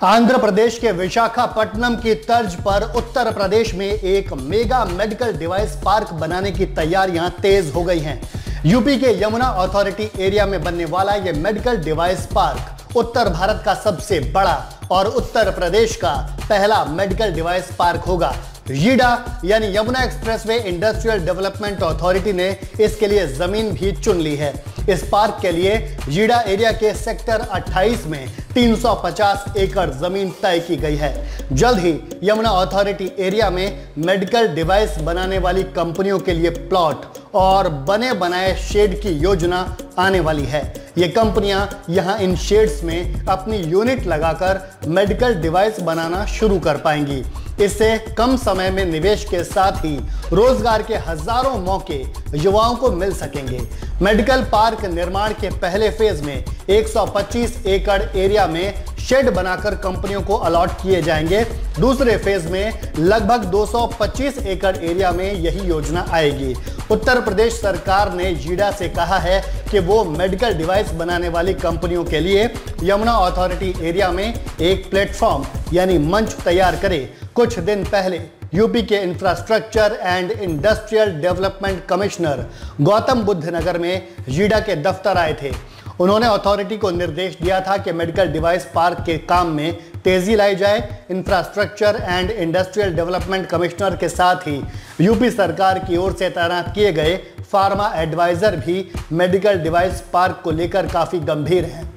आंध्र प्रदेश के विशाखापट्टनम की तर्ज पर उत्तर प्रदेश में एक मेगा मेडिकल डिवाइस पार्क बनाने की तैयारियां तेज हो गई हैं। यूपी के यमुना अथॉरिटी एरिया में बनने वाला यह मेडिकल डिवाइस पार्क उत्तर भारत का सबसे बड़ा और उत्तर प्रदेश का पहला मेडिकल डिवाइस पार्क होगा। यीडा यानी Yamuna expressway industrial development authority ने इसके लिए जमीन भी चुन ली है। इस पार्क के लिए यीडा एरिया के सेक्टर 28 में 350 एकड़ जमीन तय की गई है। जल्द ही यमुना अथॉरिटी एरिया में मेडिकल डिवाइस बनाने वाली कंपनियों के लिए प्लॉट और बने बनाए शेड की योजना आने वाली है। ये कंपनियां यहां इन शेड्स में अपनी यूनिट लगाकर मेडिकल डिवाइस बनाना शुरू कर पाएंगी। इससे कम समय में निवेश के साथ ही रोजगार के हजारों मौके युवाओं को मिल सकेंगे। मेडिकल पार्क निर्माण के पहले फेज में 125 एकड़ एरिया में शेड बनाकर कंपनियों को अलॉट किए जाएंगे। दूसरे फेज में लगभग 225 एकड़ एरिया में यही योजना आएगी। उत्तर प्रदेश सरकार ने यीडा से कहा है कि वो मेडिकल डिवाइस बनाने वाली कंपनियों के लिए यमुना अथॉरिटी एरिया में एक प्लेटफॉर्म यानी मंच तैयार करे। कुछ दिन पहले यूपी के infrastructure and industrial development commissioner Gautam Buddh Nagar में यीडा के दफ्तर आए थे। उन्होंने अथॉरिटी को निर्देश दिया था कि मेडिकल डिवाइस पार्क के काम में तेजी लाई जाए। Infrastructure and industrial development commissioner के साथ ही यूपी सरकार की ओर से तैनात किए गए फार्मा एडवाइजर भी मेडिकल डिवाइस पार्क को लेकर काफी गंभीर हैं।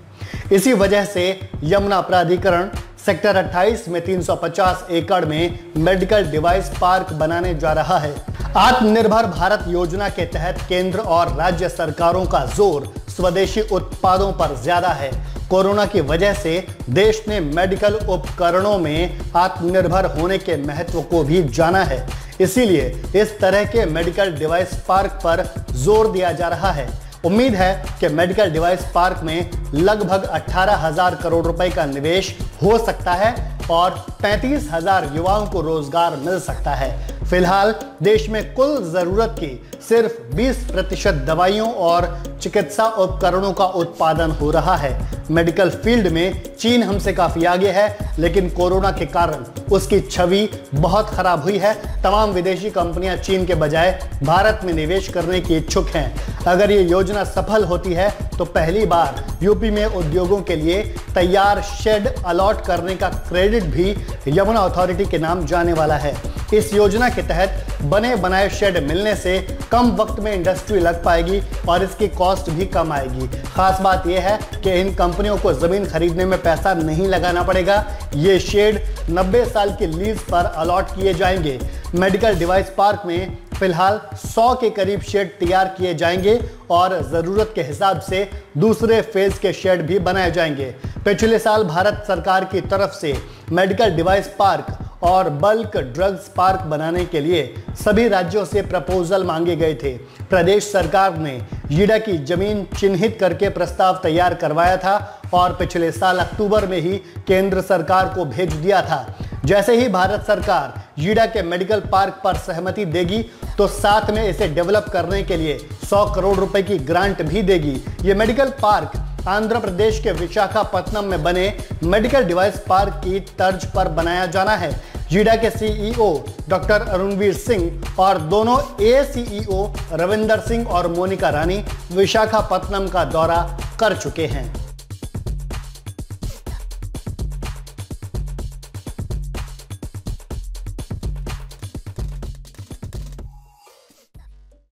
इसी वजह से यमुना प्राधिकरण सेक्टर 28 में 350 एकड़ में मेडिकल डिवाइस पार्क बनाने जा रहा है। आत्मनिर्भर भारत योजना के तहत केंद्र और राज्य सरकारों का जोर स्वदेशी उत्पादों पर ज्यादा है। कोरोना की वजह से देश ने मेडिकल उपकरणों में आत्मनिर्भर होने के महत्व को भी जाना है। इसीलिए इस तरह के मेडिकल डिवाइस पार्क पर जोर दिया जा रहा है। उम्मीद है कि मेडिकल डिवाइस पार्क में लगभग 18,000 करोड़ रुपए का निवेश हो सकता है और 35,000 युवाओं को रोजगार मिल सकता है। फिलहाल देश में कुल जरूरत की सिर्फ 20% दवाइयों और चिकित्सा उपकरणों का उत्पादन हो रहा है। मेडिकल फील्ड में चीन हमसे काफी आगे है, लेकिन कोरोना के कारण उसकी छवि बहुत खराब हुई है। तमाम विदेशी कंपनियां चीन के बजाय भारत में निवेश करने की इच्छुक हैं। अगर ये योजना सफल होती है तो पहली बार यूपी में उद्योगों के लिए तैयार शेड अलॉट करने का क्रेडिट भी यमुना अथॉरिटी के नाम जाने वाला है। इस योजना के तहत बने बनाए शेड मिलने से कम वक्त में इंडस्ट्री लग पाएगी और इसकी कॉस्ट भी कम आएगी। खास बात यह है कि इन कंपनियों को जमीन खरीदने में पैसा नहीं लगाना पड़ेगा। ये शेड 90 साल की लीज पर अलॉट किए जाएंगे। मेडिकल डिवाइस पार्क में फिलहाल 100 के करीब शेड तैयार किए जाएंगे और जरूरत के हिसाब से दूसरे फेज के शेड भी बनाए जाएंगे। पिछले साल भारत सरकार की तरफ से मेडिकल डिवाइस पार्क और बल्क ड्रग्स पार्क बनाने के लिए सभी राज्यों से प्रपोजल मांगे गए थे। प्रदेश सरकार ने यीडा की जमीन चिन्हित करके प्रस्ताव तैयार करवाया था और पिछले साल अक्टूबर में ही केंद्र सरकार को भेज दिया था। जैसे ही भारत सरकार यीडा के मेडिकल पार्क पर सहमति देगी तो साथ में इसे डेवलप करने के लिए 100 करोड़ रुपए की ग्रांट भी देगी। ये मेडिकल पार्क आंध्र प्रदेश के विशाखापट्टनम में बने मेडिकल डिवाइस पार्क की तर्ज पर बनाया जाना है। यीडा के सीईओ डॉक्टर अरुणवीर सिंह और दोनों एसीईओ रविंदर सिंह और मोनिका रानी विशाखापट्टनम का दौरा कर चुके हैं।